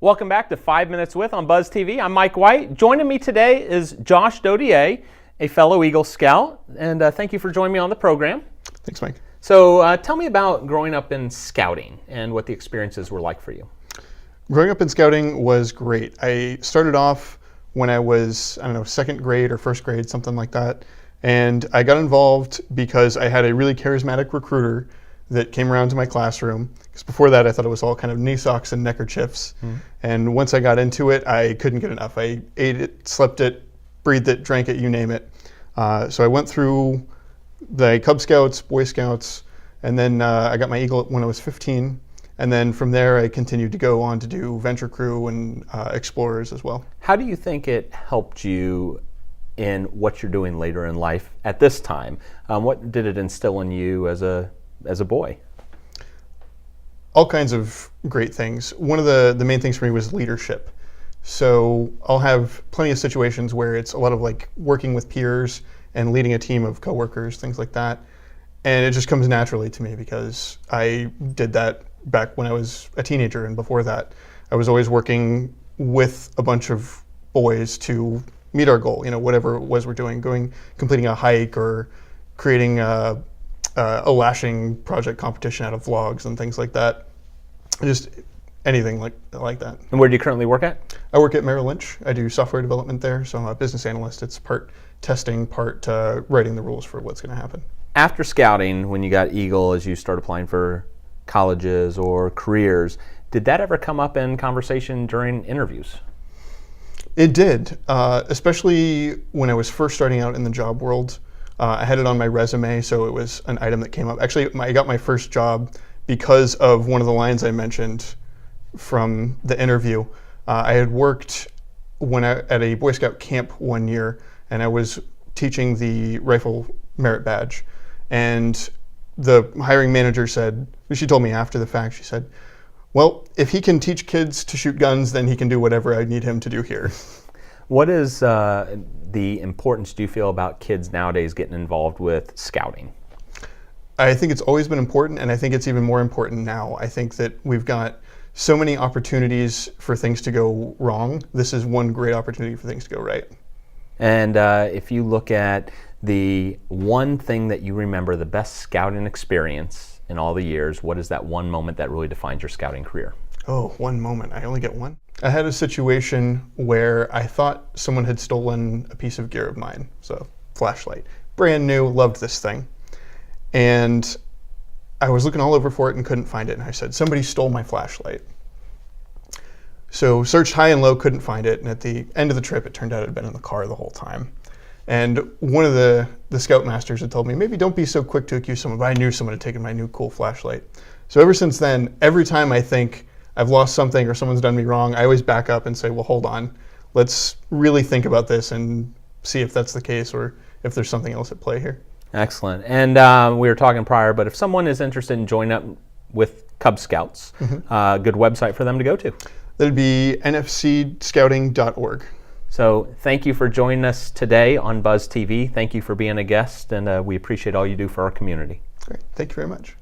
Welcome back to 5 Minutes With on Buzz TV. I'm Mike White. Joining me today is Josh Dodier, a fellow Eagle Scout, and thank you for joining me on the program. Thanks, Mike. So tell me about growing up in scouting and what the experiences were like for you. Growing up in scouting was great. I started off when I was, second grade or first grade, something like that. And I got involved because I had a really charismatic recruiter that came around to my classroom. Because before that, I thought it was all kind of knee socks and neckerchiefs. And once I got into it, I couldn't get enough. I ate it, slept it, breathed it, drank it, you name it. So I went through the Cub Scouts, Boy Scouts, and then I got my Eagle when I was 15. And then from there, I continued to go on to do Venture Crew and Explorers as well. How do you think it helped you in what you're doing later in life at this time? What did it instill in you as a boy? All kinds of great things. One of the main things for me was leadership. So I'll have plenty of situations where it's a lot of like working with peers and leading a team of coworkers, things like that. And it just comes naturally to me because I did that back when I was a teenager, and before that, I was always working with a bunch of boys to meet our goal, whatever it was we're doing, completing a hike or creating a lashing project competition out of vlogs and things like that. Just anything like that. And where do you currently work at? I work at Merrill Lynch. I do software development there, so I'm a business analyst. It's part testing, part writing the rules for what's going to happen. After scouting, when you got Eagle, as you start applying for colleges or careers, did that ever come up in conversation during interviews? It did, especially when I was first starting out in the job world. I had it on my resume, so it was an item that came up. Actually, I got my first job because of one of the lines I mentioned from the interview. I had worked at a Boy Scout camp one year, and I was teaching the rifle merit badge. And the hiring manager said, she told me after the fact, she said, well, if he can teach kids to shoot guns, then he can do whatever I need him to do here. What is the importance do you feel about kids nowadays getting involved with scouting? I think it's always been important, and I think it's even more important now. I think that we've got so many opportunities for things to go wrong. This is one great opportunity for things to go right. And if you look at the one thing that you remember, the best scouting experience in all the years, what is that one moment that really defines your scouting career? Oh, one moment. I only get one. I had a situation where I thought someone had stolen a piece of gear of mine. So, flashlight. Brand new, loved this thing. And I was looking all over for it and couldn't find it. And I said, somebody stole my flashlight. So, searched high and low, couldn't find it. And at the end of the trip, it turned out it had been in the car the whole time. And one of the scoutmasters had told me, maybe don't be so quick to accuse someone, but I knew someone had taken my new cool flashlight. So ever since then, every time I think I've lost something or someone's done me wrong, I always back up and say, well, hold on. Let's really think about this and see if that's the case or if there's something else at play here. Excellent. And we were talking prior, but if someone is interested in joining up with Cub Scouts, good website for them to go to? That'd be nfcscouting.org. So thank you for joining us today on Buzz TV. Thank you for being a guest, and we appreciate all you do for our community. Great. Thank you very much.